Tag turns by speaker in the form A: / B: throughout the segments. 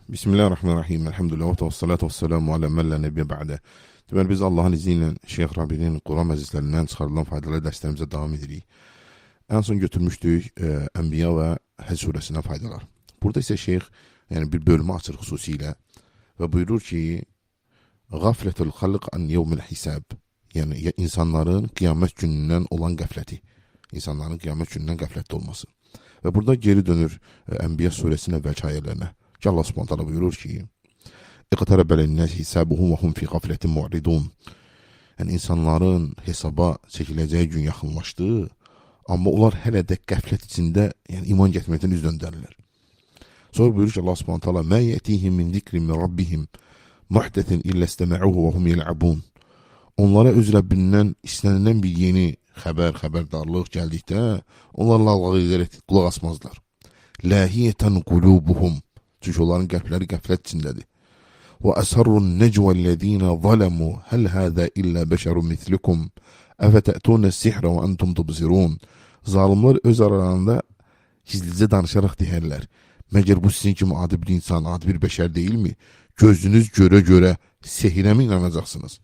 A: Bismillahirrahmanirrahim. Elhamdülillah ve salatu ve selamu ala men la nebiyyə ba'də. Deməli, biz Allahın izni ilə Şeyx Rabinin Quran məclislərindən çıxarılan faydalı dərslərimizə davam edirik. En son götürmüşdük Ənbiya və Həc surəsindən faydalar. Burada isə Şeyx bir bölümü açır xüsusilə və buyurur ki, Gafletul xalq an yevmil hisab. Yəni insanların qiyamət günündən olan qəfləti. İnsanların qiyamət günündən qəflətdə olması. Və burada geri dönür Ənbiya surəsinin əvvəlki ayələrinə. Ki Allah subhanahu ta'ala buyurur ki اِقْتَرَبَ لِلنَّاسِ حِسَابُهُمْ وَهُمْ فِي غَفْلَةٍ مُعْرِضُونَ. Yəni insanların hesaba çəkiləcəyi gün yaxınlaşdı, amma onlar hələ də qəflət içində iman gətirməkdən üz döndərlər. Sonra buyurur ki Allah subhanahu ta'ala مَا يَأْتِيهِمْ مِنْ ذِكْرٍ مِنْ رَبِّهِمْ مُحْدَثٍ إِلَّا اسْتَمَعُوهُ وَهُمْ يَلْعَبُونَ. Onlara öz Rəbbindən istənilən bir yeni xəbərdarlıq gəldikdə onlar lağlağı edərək qulaq asmazlar. لَاهِيَةً قُلُوبُهُمْ. Çünki onların qəlbləri qəflət içindədir. وَأَسَرُّ النَّجْوَ الَّذ۪ينَ ظَلَمُوا هَلْ هَذَا إِلَّا بَشَرٌ مِثْلِكُمْ أَفَتَأْتُونَ السِّحْرَ وَأَنْتُمْ تُبْصِرُونَ. Zalimler öz aralarında gizlicə danışaraq deyərlər. Məgər bu sizin kimi adi bir insan, adi bir bəşər değil mi? Gözünüz görə sehirə mi inanacaqsınız?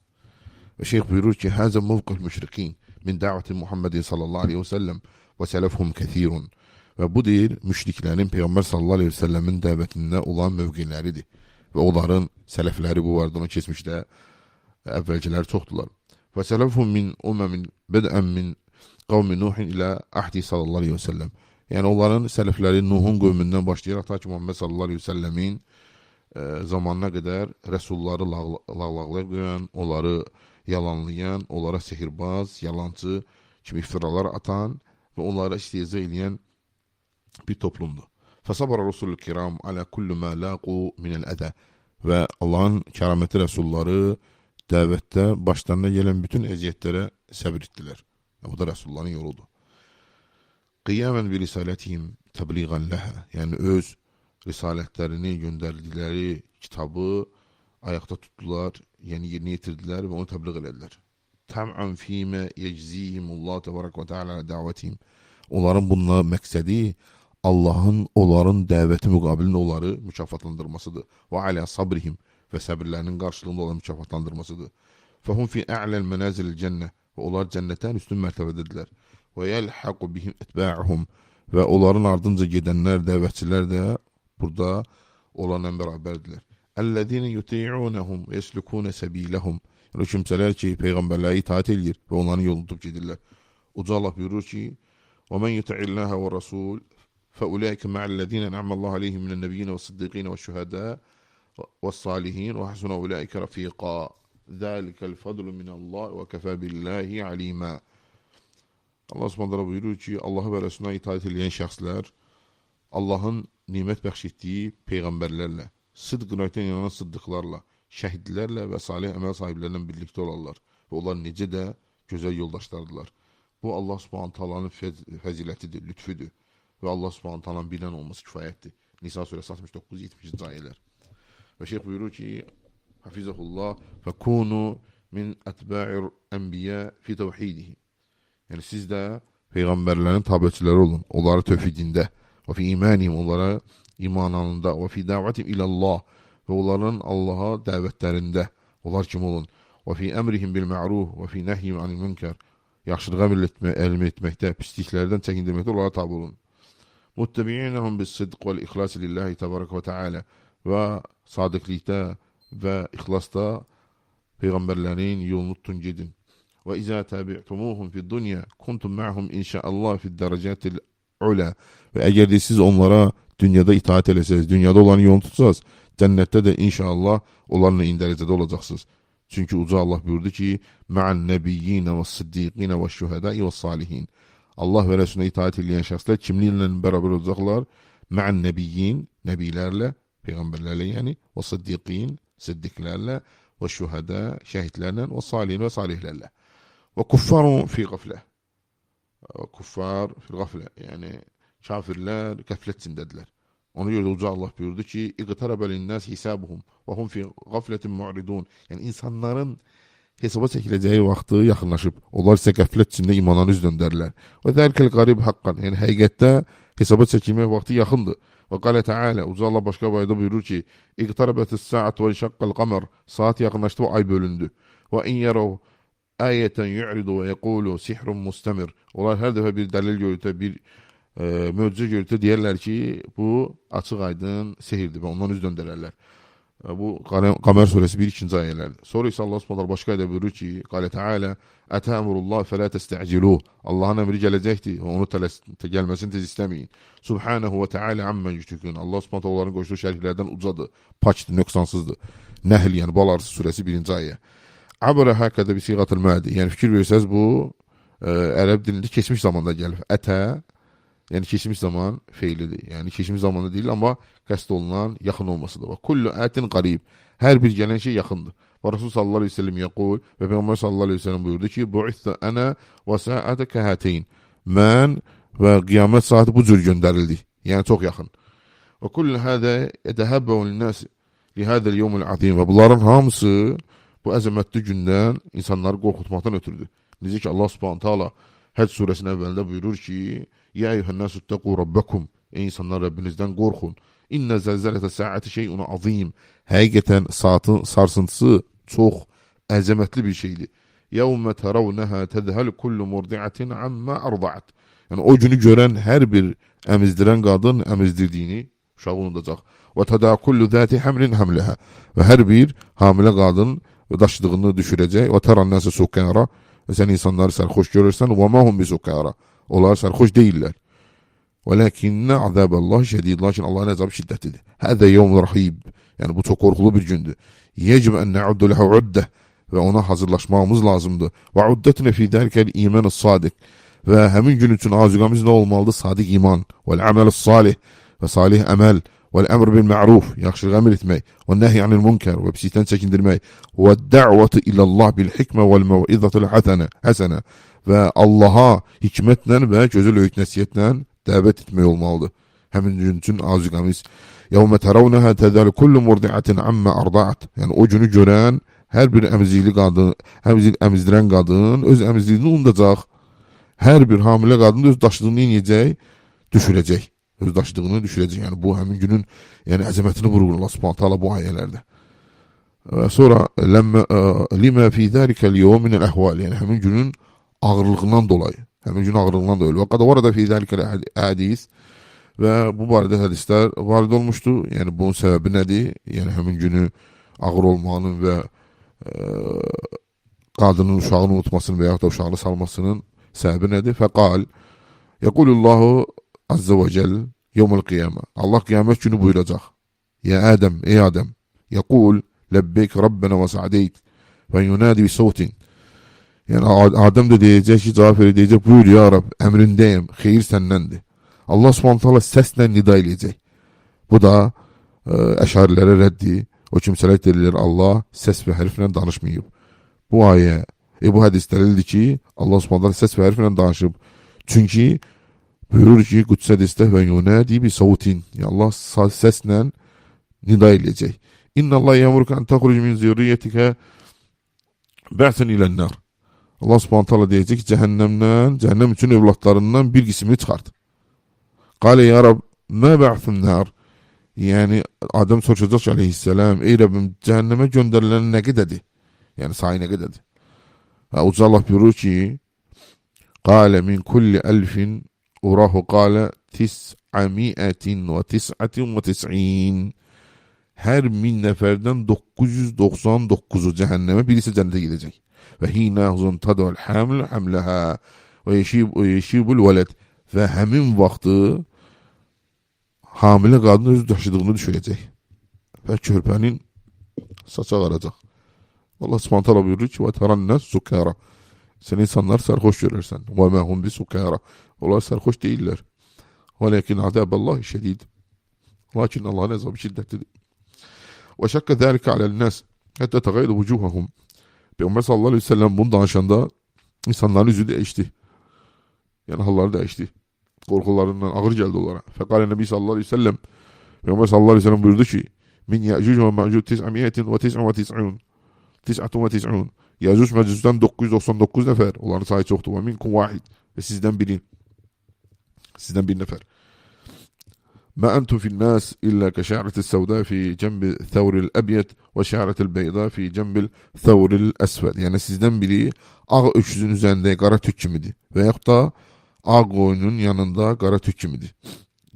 A: Ve Şeyh buyurur ki, هَذَا مُوْقِفُ الْمُشْرِكِينَ مِنْ دَعْوَةِ مُحَمَّدٍ sallallahu aleyhi ve sellem وَسَلَفْهُمْ كَثِيرٌ. Ve bu değil, müşriklerin Peygamber sallallahu aleyhi ve sellemin davetinde olan mövqeləridir. Ve onların sələfləri bu vardı, onu keçmişdə əvvəlcələri çoxdular. Və sələfhum min uməmin bədən min qavmi Nuhin ilə Ahdi sallallahu aleyhi ve sellem. Yəni onların sələfləri Nuhun qövmündən başlayaraq ta ki Muhammed sallallahu aleyhi ve sellemin zamanına qədər rəsulları lağlaqlayan, onları yalanlayan, onlara sehirbaz, yalancı kimi iftiralar atan ve onlara istehza edən bir toplumdu. Fasabara Resulü Kiram ala kullu ma laqu minel ədə. Və Allahın kəraməti rəsulları dəvətdə başlarına gələn bütün əziyyətlərə səbir etdilər. Bu da rəsulların yoludur. Qiyamən bi risalətihim təbliğən ləhə. Yəni öz risalətlərini göndərdikləri kitabı ayaqda tutdular, yəni yerinə yetirdilər və onu təbliğ elədilər. Təm'ən fīmə yeczihimullah təbarək və teala dəvətihim. Onların bununla məqsədi Allah'ın onların dəvəti müqabilində onları mükafatlandırmasıdır. Və alə sabrihim və səbirlərinin qarşılığında onları mükafatlandırmasıdır. Fəhum fi a'ləl mənazilil cənnə. Və onlar cənnətən üstün mərtəbədədirlər. Və yəlhəqu bihim etba'uhum. Və onların ardınca gedənlər, dəvətçilər də burada olanla bərabərdirlər. Əllezine yuti'unhum və yeslukun səbiləhum. Yəni kimsələr ki, peyğəmbərləri itaat edir və onların yolunu tutub gedirlər. Uca Allah buyurur ki: "Və men yuti'illaha və rasul فأولئك مع الذين أنعم الله عليهم من النبيين والصديقين والشهداء والصالحين وحسن أولئك رفيقا ذلك الفضل من الله وكفى بالله عليما." Allah subhanahu buyurur ki, Allah'a ve Resulüne itaat edən şəxslər Allahın nimət bəxş etdiyi peyğəmbərlərlə, sıdq qınayətən inanan sıddıqlarla, şəhidlərlə və salih əməl sahiblərlə birlikdə olarlar və onlar necə də gözəl yoldaşlardılar. Bu Allah subhanahu fəzilətidir, lütfüdür. Ve Allah subhanahu ta'ala'nın bilen olması kifayettir. Nisa suresi 69-70. ayetler. Ve Şeyh buyurur ki, Hafizahullah, فَكُونُوا min etba'ir enbiya fi tevhidihi. Yani siz de peygamberlerin tabiçileri olun. Onları tevhidinde. Ve fi imanihim, onlara imanında. Ve fi davetim ilallah. Ve onların Allah'a davetlerinde. Onlar kim olun? Ve fi emrihim bil ma'ruf. Ve fi nehyim anil münker. Yaxşılığa əlmi etməkdə, pisliklərdən çəkindirməkdə onlara tabi olun. Muttabi'inahum bis-sidq vel-ihlas lillahi tebarek ve teala. Ve sadıklıkta ve ihlasda peygamberlerin yolunu tutun gidin. Ve izâ tabi'tumuhum fid-dunya kuntum ma'hum inşaallah fid-derecatil ula. Ve eğer de siz onlara dünyada itaat etseniz, dünyada olan yolunu tutsanız, cennette de inşallah onlarla eyni derecede olacaksınız. Çünkü Uca Allah buyurdu ki: "Ma'an nebiyyine ve's-siddiqine ve'ş-şuhada'i ve's-salihin." Allah ve Resulüne itaat edən şəxslər kimliklə beraber olacaklar? Ma'an nebiyyin, nebilerle, peygamberlerle yani, ve sıddiqin, sıddıklarla, ve şuhada, şehitlerle, ve salihin ve salihlerle. Ve kuffarun fi gafle. Kuffar fi gafle. Yani kafirler gafletindediler. Onu göre Uca Allah buyurdu ki: "İqtaraba linnâs hisabuhum ve hum fi gafletin mu'ridun." Yani insanların hesaba çəkiləcəyi vaxtı yaxınlaşıb. Onlar isə qəflət içində imana üz döndərlər. Və zəlikəl qarib haqqan. Yəni həqiqətdə hesaba çəkilmək vaxtı yaxındır. Ve kâle Teala, Uza Allah başka bir ayda buyurur ki, İqtarabetis sa'atu ve şakkal kamer, saat yakınlaştı ve ay bölündü. Ve in yarav ayeten yu'ridu ve yekulu sihrun mustemir. Onlar her defa bir delil görürse, bir möcüze görürse diyerler ki bu açık aydın sehirdir ve ondan üz döndürerler. Bu Kamer suresi 1-2. ayetlerdir. Sonra ise Allah subhanahu başka ayda buyurur ki, Kale Teala, Etemurullah fe la testa'ciluh. Allah'ın emri gelecekti. Onu gelmesini tez istemeyin. Subhanahu ve Teala ammen yüşrikûn. Allah subhanahu onların koştuğu şeriflerden uzadı. Paçtı, nöksansızdı. Nehl yani Bal Arısı suresi 1. ayet. Abra hakada bir sigatıl madi. Yani fikir verirseniz bu Arap dilinde geçmiş zamanda gelir. Ete yani geçmiş zaman fiilidir. Yani geçmiş zamanda değil ama kast olunan yakın olmasıdır. Ve kullu atin garib. Her bir gelen şey yakındır. Ve Resul sallallahu aleyhi ve sellem yakul ve Peygamber sallallahu aleyhi ve sellem buyurdu ki bu'ithu ana ve sa'ate kehateyn. Ben ve kıyamet saati bu cür gönderildi. Yani çok yakın. Ve kullu hâzâ yetehabbe'u linnâs lihâzel yevmul azîm. Ve bunların hamısı bu azametli günden insanları korkutmaktan ötürdü. Diyecek ki Allah subhanahu teala Hac suresinin evvelinde buyurur ki Ya eyyühennâsü ttekû rabbekum. Ey insanlar Rabbinizden korkun. İnne zelzelete saati şey'un azîm. Hakikaten saatin sarsıntısı çok azametli bir şeydi. Yevme teravneha tezhel kullu murdi'atin amma arda'at. Yani o günü gören her bir emizdiren kadın emizdirdiğini uşağı unutacak. Ve tedâ kullu zâti hamlin hamleha. Ve her bir hamile kadın daşıdığını düşürecek. Ve teran nâse sukâra. Ve sen insanları sarhoş görürsen ve ma hum bi sukâra. Onlar sarhoş değiller. Velakinne azaballah şedid. Lakin Allah'ın azabı şiddetlidir. Hâzâ yevm rahib. Yani bu çok korkulu bir gündü. Yecib en ne'uddu leha udde. Ve ona hazırlaşmamız lazımdı. Ve uddetine fî dâlikel iman sadık. Ve hemin gün için azugamız ne olmalıdır? Sadık iman. Vel amel salih. Ve salih amel. Vel emr bil ma'ruf. Yaxşılık emir etmek. Ve nehy anil münker. Ve pislikten çekindirmek. Ve da'vatu ilallah bil hikme vel mev'izatul hasene. Ve Allah'a hikmetle ve gözül öğüt nasiyetle davet etmek olmalıdır. Hemin gün için azugamız. Yevme teravneha tezal kullu murdi'atin amma arda'at. Yani o günü gören her bir emzikli kadın, emizdiren kadın öz emzikliğini unutacak. Her bir hamile kadın öz daşıdığını yiyecek, düşürecek. Öz daşıdığını düşürecek. Yani bu hemin günün yani azametini vurur Allah subhanahu teala bu ayelerde. Sonra lima fi zalikel yevm minel ehval. Yani hemin günün ağırlığından dolayı. Hemin günün ağırlığından dolayı. Ve kadar orada fi zalikel hadis. Ve bu barədə hadisler varid olmuştu. Yani bunun sebebi nedir? Yani hemin günü ağır olmanın ve kadının uşağını unutmasının veya da uşağını salmasının sebebi nedir? Fekal Yekulullahu azze ve celle yevmel kıyame. Allah kıyamet günü buyuracak. Ya Adem, ey Adem. Yekul lebbeyk Rabbena ve sa'deyk. Ve yunadi bi savtin. Yani Adem de diyecek ki cevap diyecek buyur ya Rab emrindeyim. Hayır sendendi. Allah subhanahu teala sesle nida edecek. Bu da eşarilere reddi. O kimseler dediler Allah ses ve harfle danışmayıp. Bu ayet, bu hadis delildir ki Allah subhanahu teala ses ve harfle danışıp. Çünkü buyurur ki Kudüs hadiste ve yunadi bi savtin. Ya Allah sesle nida edecek. İnna Allah yamurka en tahruc min zürriyetike ba'sen ilen nar. Allah subhanahu teala diyecek ki cehennem için evlatlarından bir kısmını çıkart. Kale ya Rab ma ba'thun nar. Yani Adem soracak aleyhisselam ey Rabbim cehenneme gönderilen ne dedi? Yani sahi ne dedi? Uca Allah buyurur ki Kale min kulli elfin urahu kale tis'amiyetin ve tis'atin ve tis'in. Her 1000 neferden 999'u cehenneme birisi cennete gidecek. Ve hina huzun tadul haml hamleha ve yeşibul veled. Ve hemin vakti hamile kadın öz taşıdığını düşürecek. Ve körpenin saça karacak. Allah subhanahu teala buyuruyor ki ve terannes sukara. Sen insanlar sarhoş görürsen. Ve ma hum bi sukara. Onlar sarhoş değiller. Velakin azaballahi şedid. Lakin Allah'ın azabı şiddetlidir. Ve şekka zâlike alel nas. Hatta tegayru vucuhahum. Peygamber sallallahu aleyhi ve sellem bunu danışanda insanların yüzü değişti. Yani halları değişti. Korkularından ağır geldi onlara. Fekale Nebi sallallahu aleyhi ve sellem Peygamber sallallahu aleyhi ve sellem buyurdu ki min Ya'cuc ve Ma'cuc 999 Ya'cuc Ma'cuc'dan 999 nefer. Onların sayı çoktu. Ve minkum vahid. Ve sizden bir nefer. ما أنتم في الناس إلا كشعرة السوداء في جنب الثور الأبيض وشعرة البeyda في cembil thawril esved. Yani sizden biri ağ öküzün üzerinde qara tük kimidir. Və yaxud da ağ qoyunun yanında qara tük kimidir.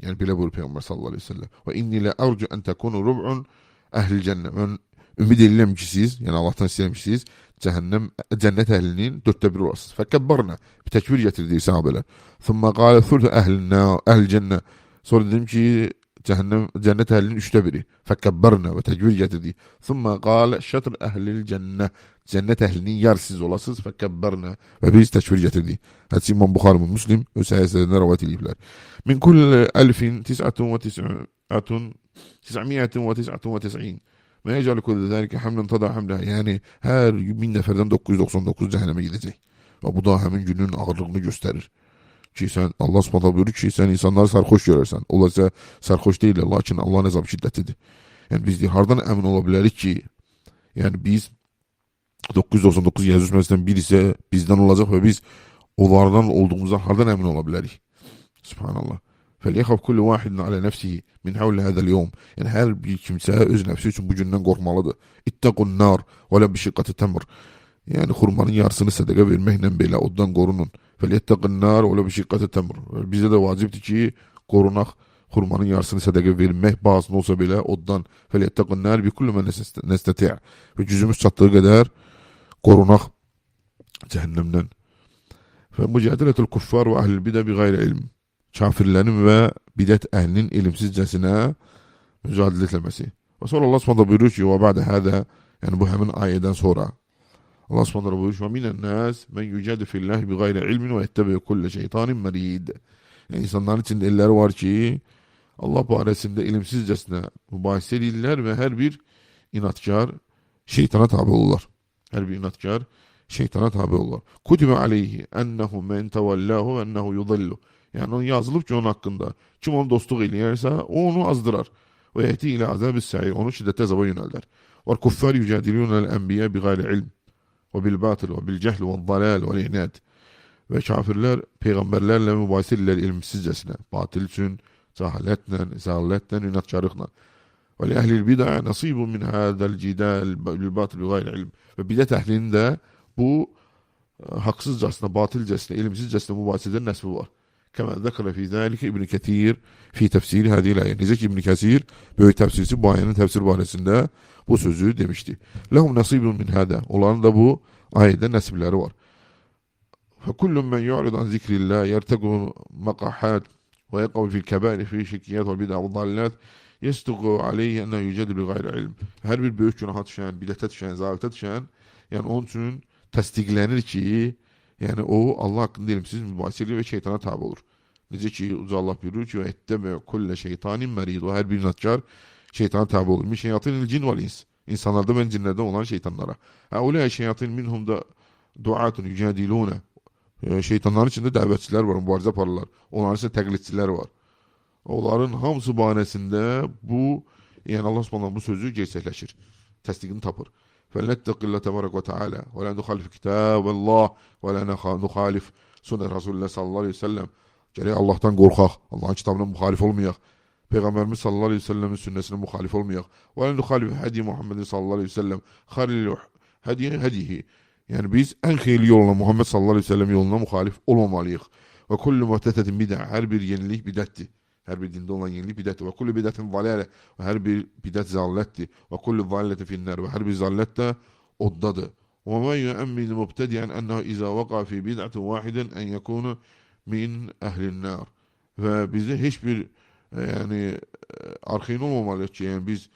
A: Yani belə buyurur Peyğəmbər sallallahu aleyhi ve sellem. Və inni la arju en takunu rub'un ehlil cennet. Mən ümid edirəm ki siz, yəni Allahdan istəyirəm ki siz cennet əhlinin 1/4 olasınız. Fəkəbbarna. Bir təkbir gətirdi sahabelər. Thumma qala thulth ehl cennet. Sonra dedim ki cennet ehlinin 1/3. Fekebberna ve tekbir getirdi. Thumma qala şatr ehlil cennet. Cennet ehlinin yarısız olasınız. Fekebberna ve biz tekbir getirdi. Hadis İmam Bukhari ve Müslim ve sahihlerinde rivayet edildiler. Min kulli 1999 ما يجعل كل ذلك حملا تضع حملها. Yani her 1000 neferden 999 cehenneme gidecek. Ve bu da hemen günün ağırlığını gösterir. Ki sen Allah subhanahu buyuruyor ki sen insanları sarhoş görürsen. Onlar ise sarhoş değil lakin Allah'ın azabı şiddetidir. Yani biz hardan emin olabiliriz ki yani biz 999 Yazı Mesnevi'den biri ise bizden olacak ve biz onlardan olduğumuzdan hardan emin olabiliriz. Subhanallah. فَلْيَخَفْ كُلُّ وَاحِدٍ عَلَى نَفْسِهِ مِنْ حَوْلِ هَذَا الْيَوْمِ. Yani her bir kimse öz nefsi için bu günden korkmalıdır. اِتَّقُوا النَّارِ وَلَا بِشِقَّةِ تَمْرِ. Yani hurmanın yarısını sadaka vermekle bile ondan korunun. فَلْيَتَّقِ النَّارِ وَلَا بِشِقَّةِ تَمْرِ. Bize de vaciptir ki korunak hurmanın yarısını sadaka vermek bazı olsa bile ondan. فَلْيَتَّقِ النَّارِ بِكُلُّ مَنْ نَسْتَطِعْ. Ve cüzümüz çattığı kadar korunak cehennemden. فَمُجَادَلَةُ الْكُفَّارِ وَأَهْلِ الْبِدَى بِغَيْرِ ilm. Kafirlerin ve bidat ehlinin ilimsizcesine mücadele etmesi. Ve sonra Allah subhanahu buyuruyor ki ve ba'de hâdâ, yani bu hemen ayeten sonra Allah subhanahu buyuruyor ki ve minen nâs men yücadu fillahi bi gayri ilmin ve ettebi'u kulle şeytanin merid. Yani insanların içinde elleri var ki Allah baresinde ilimsizcesine mübahisse edirler ve her bir inatkar şeytana tabi olurlar. Her bir inatkar şeytana tabi olurlar. Kutibe aleyhi ennehu men tevallahu ve ennehu yudillu. Yani onun yazılıp ki onun hakkında kim onu dostluk eləyərsə o onu azdırar. Ve yeti ile azab-ı sa'ir, onu şiddete azaba yönelder. Ve kuffar yücadilûnel enbiya bi gayri ilm ve bil batıl ve bil cehl ve dalal ve inad. Ve kafirler peygamberlerle mübahissə edirlər ilmsizcesine, batıl üçün, cahaletle, zalletle, inatkarlıkla. Ve li ehlil bid'a nasibun min hadal cidal bil batıl bi gayri ilm. Ve bidat ehlinin de bu haksızcasına, batılcasına, ilimsizcesine mübahisədən nəsibi var. كما ذكر في ذلك ابن كثير في تفسير هذه الآية. Nizek İbn Kesir böyle tefsirci bu ayetin tefsir bahisinde bu sözü demişti. Lehum nasibun min hada. Onların da bu ayette nasipleri var. فكل من يعرض عن ذكر الله يرتقب مقاحات ويقع في الكبائر في şirkiyat ve bid'a ve dalalat يستغ عليه أنه يجادل بغير علم. Her bir büyük günaha düşen, bid'ate düşen, zalete düşen yani onun için tasdiklenir ki yani o Allah hakkında ilimsiz mübahisse ediyor ve şeytana tabi olur. Nece ki Allah buyuruyor ki ettebe kulle şeytanin merid. O her bir inatkar şeytana tabi olur. Min şeyatın cin vel ins. İnsanlarda ve cinlerden olan şeytanlara. Haulâ şeyatın minhum da duatun yücadilûne. Şeytanların içinde davetçiler var, mübarize parlar. Onların ise teklitçiler var. Onların hamısı bahanesinde bu yani Allah subhanahu bu sözü gerçekleşir. Tasdikini tapır. فلنتق الله تبارك وتعالى ولا نخالف كتاب الله ولا نخالف سنة رسول الله sallallahu aleyhi ve sellem. Gerek Allah'tan korkak, Allah'ın kitabına muhalif olmayak. Peygamberimiz sallallahu aleyhi ve sellem'in sünnesine muhalif olmayak. ولا نخالف hadi Muhammed sallallahu aleyhi ve sellem. Halil hadihi. Yani biz en hayırlı yoluna Muhammed sallallahu aleyhi ve sellem yoluna muhalif olmamalıyız. Ve kullu muhtetetin bid'a. Her bir yenilik bid'atti. Her bir dinde olan yenilik bid'atti. Ve kullu bid'atin zalale. Ve her bir bid'at zalletti. Ve kullu zalletin finnâr. Ve her bir zallet de oddadır. Ve men yu'emminu mubtedi'en ennehu izâ vaka fi bid'atin vâhiden en yekûnu min ehlin nâr. Ve bize hiçbir yani arkayın olmamalı ki yani biz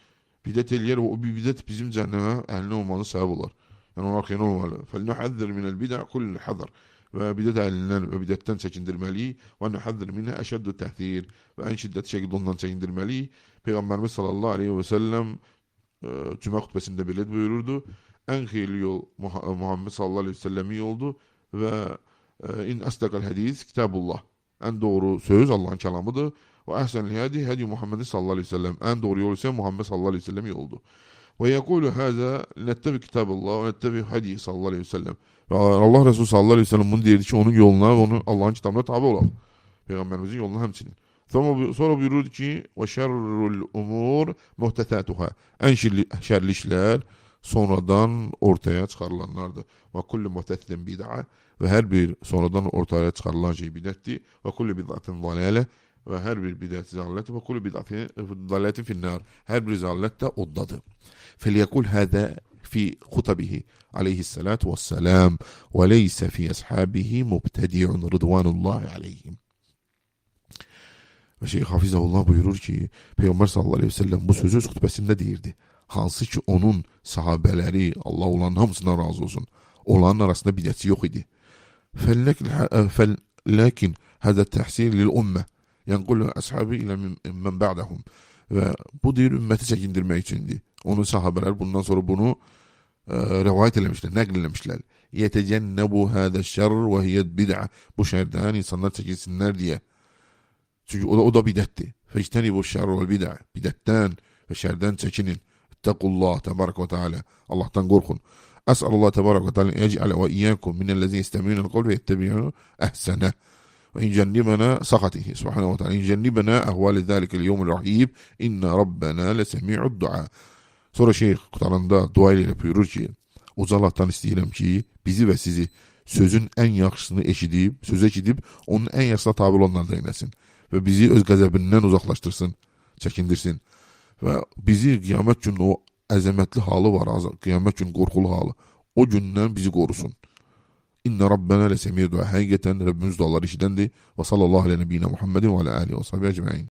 A: bidat elyer ve o bir bidat bizim cehenneme ehline olmalı sebep olur. Yani onun arkayın olmamalı. فَلْنُحَذِّرْ مِنَ الْبِدَعِ كُلُّ الْحَذَرِ. Ve bidat ehlinden ve bidatten çekindirmeli. وَنُحَذِّرْ مِنَا اَشَدُّ التَّحْذِيرِ. Ve en şiddet şekilde ondan çekindirmeli. Peygamberimiz sallallahu aleyhi ve sellem Cuma hutbesinde belirli buyururdu. En hayırlı yol Muhammed sallallahu aleyhi ve sellem yoldu. Ve in asdakal hadis kitabullah. En doğru söz Allah'ın kelamıdır. Ve ehsenil hadi hadi Muhammed sallallahu aleyhi ve sellem. En doğru yol ise Muhammed sallallahu aleyhi ve sellem yoldu. Ve yekulu hâzâ nettebi kitabullah ve nettebi hadi sallallahu aleyhi ve sellem. Ve Allah Resulü sallallahu aleyhi ve sellem bunu derdi ki onun yoluna ve onun Allah'ın kitabına tabi olalım. Peygamberimizin yoluna hemçinin. Sonra buyurur ki ve şerrul umur muhtesatuhâ. En şerli işler sonradan ortaya çıkarılanlardır. Ve kullu muhtesetin bid'a, ve her bir sonradan ortaya çıkarılan şey bid'attir. Ve kullu bid'atin zalale, ve her bir bid'at zallet, ve kullu bid'atin zalletin finnar. Her bir zallet de oddadır. فليقول هذا في خطبه عليه الصلاة والسلام وليس في أصحابه مبتدع رضوان الله عليهم. Ve Şeyh Hafizahullah buyurur ki Peygamber sallallahu aleyhi ve sellem bu sözü öz xutbəsində deyirdi. Hansı ki onun sahabeleri, Allah olan hamısından razı olsun, onların arasında bidətçi yok idi. Lakin hada tahsil lil ümmə yanqulu ashabi ilə men ba'dahum. Ve bu deyir ümməti çəkindirmək içindir. Onun sahabeler bundan sonra bunu rivayet eləmişlər, nəql eləmişlər. Yetecənnebu hada şerr ve hiye bid'a. Bu şerden insanlar çekinsinler diye. Çünkü o da bid'atti. Fectenibu şerru vel bid'a. Bid'atten ve şerden çekinin. İttakullah tebarek ve teala. Allah'tan korkun. Es'alullah tebarek ve teala yec'ale ve iyyakum minellezine yestemi'nel kavl ve yettebi'unu ehsene. Ve incennibena sakatihi. Subhanahu ve teala. İncennibena ahvali zâlikel yevmil rahib. İnne rabbena lesemi'ud dua. Sonra Şeyh kutarında dua ile buyurur ki Uca Allah'tan istəyirəm ki bizi ve sizi sözün en yaxşısını eşidib, söz eşidib onun en yaxşısına tabi olanlardan eylesin. Ve bizi öz qəzəbindən uzaqlaştırsın, çəkindirsin. Ve bizi qiyamət günü o əzəmətli halı var, qiyamət günü qorxulu halı. O gündən bizi qorusun. İnne Rabbena lesemi'ud dua. Həqiqətən Rəbbimiz duaları işidəndir. Və sallallahu aleyhi ve nebiyyina Muhammedin və alə alihi və sahbihi ecmaîn.